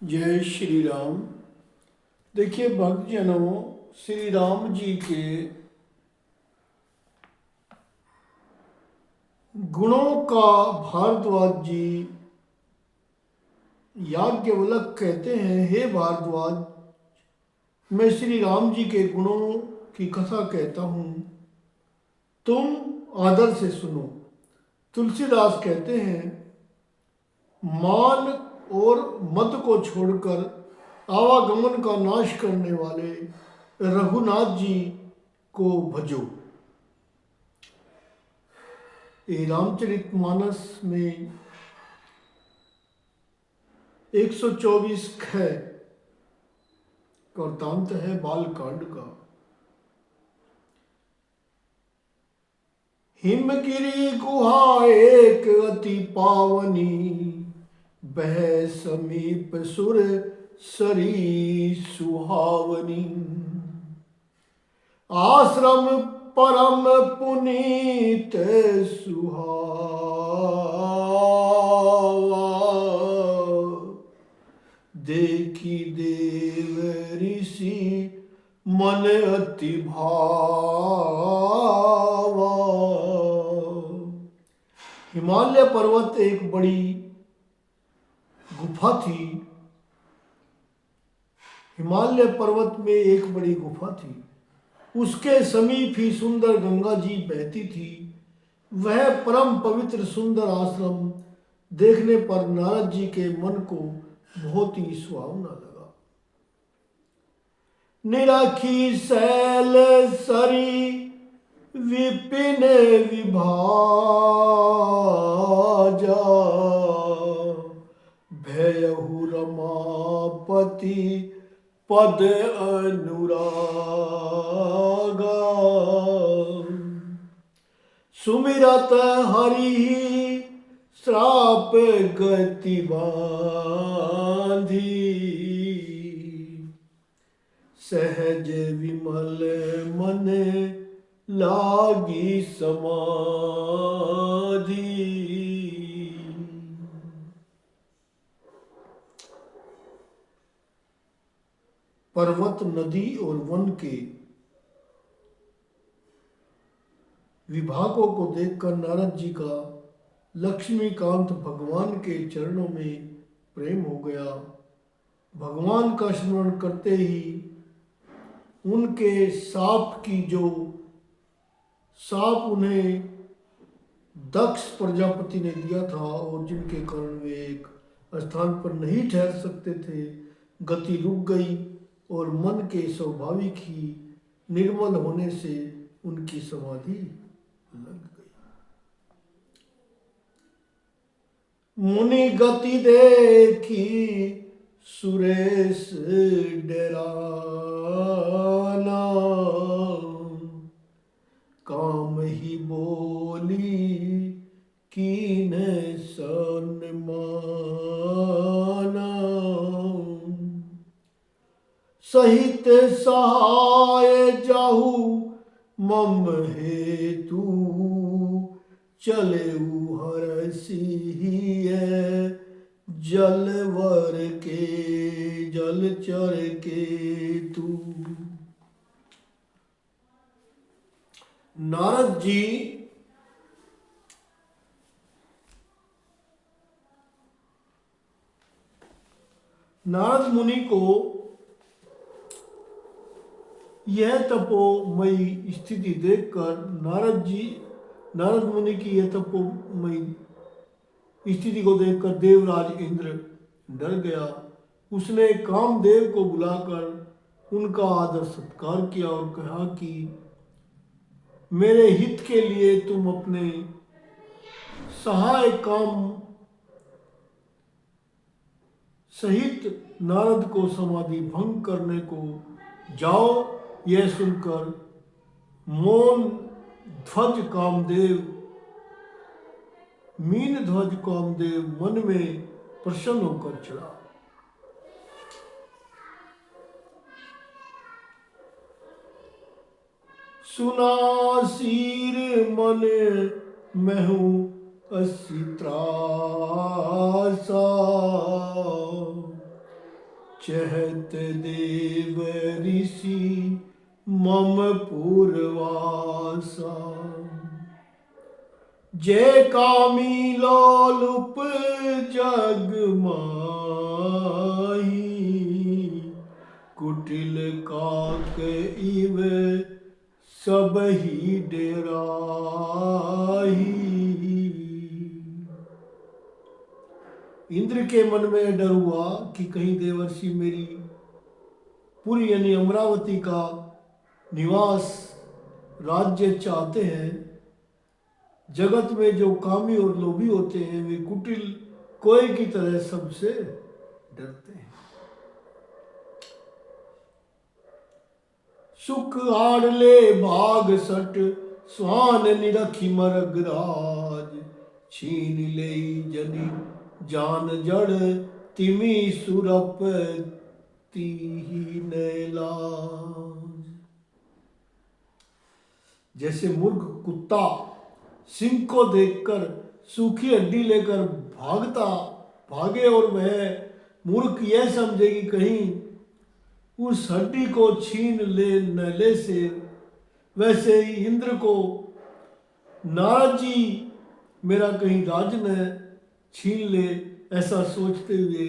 जय श्री राम। देखिए भक्तजनों, श्री राम जी के गुणों का भारद्वाज जी याज्ञवल्क्य कहते हैं, हे भारद्वाज, मैं श्री राम जी के गुणों की कथा कहता हूँ, तुम आदर से सुनो। तुलसीदास कहते हैं, मान और मद को छोड़कर आवागमन का नाश करने वाले रघुनाथ जी को भजो। ये रामचरितमानस में 124 ख का वृतांत है बालकांड का। हिमगिरी गुहा एक अति पावनी, बह समीप सुर सरी सुहावनी। आश्रम परम पुनीत सुहावा, देखी देव ऋषि मन अति भावा। हिमालय पर्वत एक बड़ी गुफा थी। हिमालय पर्वत में एक बड़ी गुफा थी। उसके समीप ही सुंदर गंगा जी बहती थी। वह परम पवित्र सुंदर आश्रम देखने पर नारद जी के मन को बहुत ही सुहावना लगा। निराखी शैल सरी विपिन विभाजा, भयहु रमापति पद अनुरागा। सुमिरत हरि श्राप गति बांधी, सहज विमल मन लागी समाधि। पर्वत, नदी और वन के विभागों को देखकर नारद जी का लक्ष्मीकांत भगवान के चरणों में प्रेम हो गया। भगवान का स्मरण करते ही उनके साप उन्हें दक्ष प्रजापति ने दिया था और जिनके कारण वे एक स्थान पर नहीं ठहर सकते थे, गति रुक गई और मन के स्वाभाविक ही निर्मल होने से उनकी समाधि लग गई। मुनि गति देखी सुरेश डराना, काम ही बोली कीन सन्माना। सहित सहाय जाहु मम हेतु, चले हरसिहिय जलवर के जलचर के तू। नारद मुनि को यह तपोमयी स्थिति देखकर नारद मुनि की यह तपोमयी स्थिति को देखकर देवराज इंद्र डर गया। उसने कामदेव को बुलाकर उनका आदर सत्कार किया और कहा कि मेरे हित के लिए तुम अपने सहाय काम सहित नारद को समाधि भंग करने को जाओ। यह सुनकर मीन ध्वज कामदेव मन में प्रसन्न होकर चला। सुना सीर मन महु असी त्रासा, चहत देव ऋषि मम पूर्वासा। जय कामी लोलुप जग माही, कुटिल काक इव सब ही डेराही। इंद्र के मन में डर हुआ कि कहीं देवर्षि मेरी पुरी यानी अमरावती का निवास राज्य चाहते हैं। जगत में जो कामी और लोभी होते हैं वे कुटिल कोय की तरह सबसे डरते हैं। सुख आड़ले भाग सट स्वान निरखी मरगराज, छीन ले जनी जान जड़ तिमी सुरप तीन लाज। जैसे मूर्ख कुत्ता सिंह को देखकर सूखी हड्डी लेकर भागे और वह मूर्ख यह समझे कि कहीं उस हड्डी को छीन ले न ले से, वैसे ही इंद्र को नारद जी मेरा कहीं राज न छीन ले, ऐसा सोचते हुए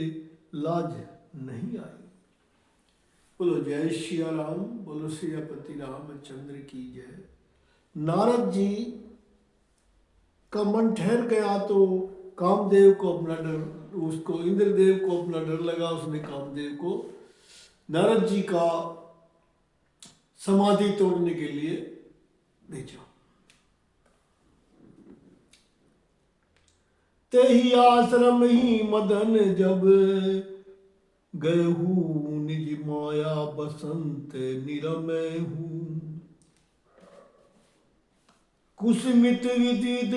लाज नहीं आई। बोलो जय श्री राम, बोलो श्रीपति रामचंद्र की जय। नारद जी का मन ठहर गया तो कामदेव को अपना डर, उसको इंद्रदेव को अपना डर लगा। उसने कामदेव को नारद जी का समाधि तोड़ने के लिए भेजा। ते ही आश्रम ही मदन जब गयहू, निज माया बसंत निरमय हूँ। कुसमित विदित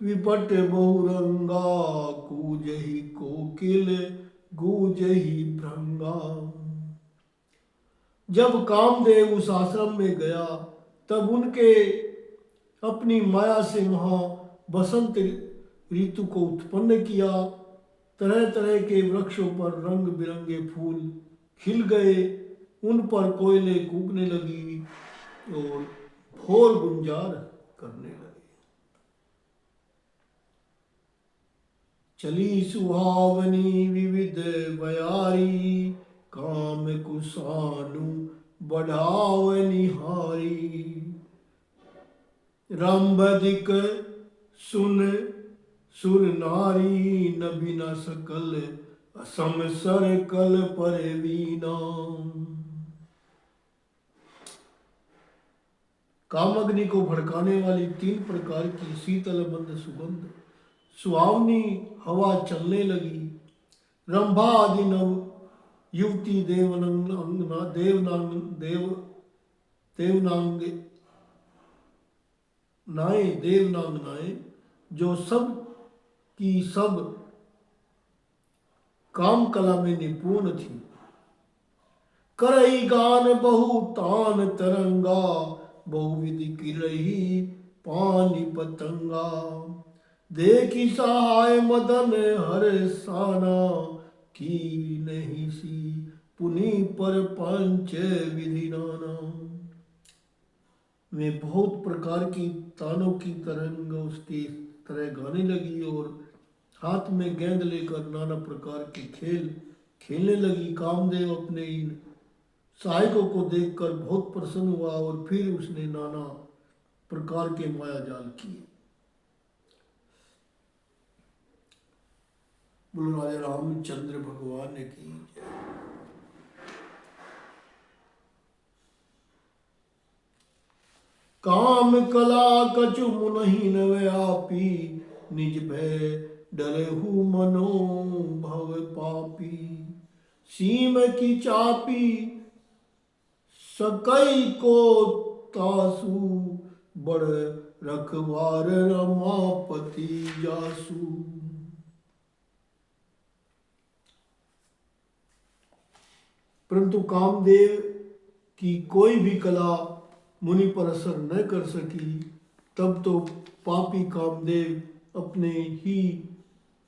विपट बहुरंगा, कूजही कोकिल गूजही भृंगा। जब कामदेव उस आश्रम में गया तब उनके अपनी माया से वहाँ बसंत ऋतु को उत्पन्न किया। तरह तरह के वृक्षों पर रंग बिरंगे फूल खिल गए, उन पर कोयले कूकने लगी और भोर गुंजार करने लगे। चली सुहावनी विविध बयारी, काम कुसानु बढ़ाव निहारी। रंभदिक सुन सुर नारी, न बिना सकल असम सर कल पर वीना। कामअग्नि को भड़काने वाली 3 प्रकार की शीतल मंद सुगंध सुहावनी हवा चलने लगी। रंभा आदि नव युवती देवनांगनाएं जो सब की सब काम कला में निपुण थी। करई गान बहु तान तरंगा, बहुविधि की रही पानी पतंगा। देखी सहाय मदन हर साना, की नहीं सी पुनि पर पंच विधि नाना। वे बहुत प्रकार की तानों की तरंग उसकी तरह गाने लगी और हाथ में गेंद लेकर नाना प्रकार के खेल खेलने लगी। कामदेव अपने इन सहायकों को देखकर बहुत प्रसन्न हुआ और फिर उसने नाना प्रकार के माया जाल किए। बोलो राजा रामचंद्र भगवान की जय। काम कला कछु मुनहि न व्यापी, निज भय डरहु मनो भव पापी। सीम की चापी सकई को तासु, बड़ रखवार रमापति जासु। परंतु कामदेव की कोई भी कला मुनि पर असर न कर सकी। तब तो पापी कामदेव अपने ही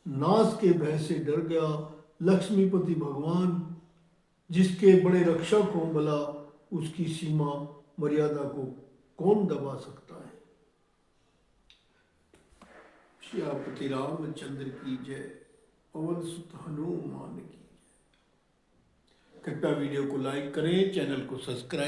नाश के भय से डर गया। लक्ष्मीपति भगवान जिसके बड़े रक्षक हो, भला उसकी सीमा मर्यादा को कौन दबा सकता है। श्यापति रामचंद्र की जय, पवन सुत हनुमान की। कृपया वीडियो को लाइक करें, चैनल को सब्सक्राइब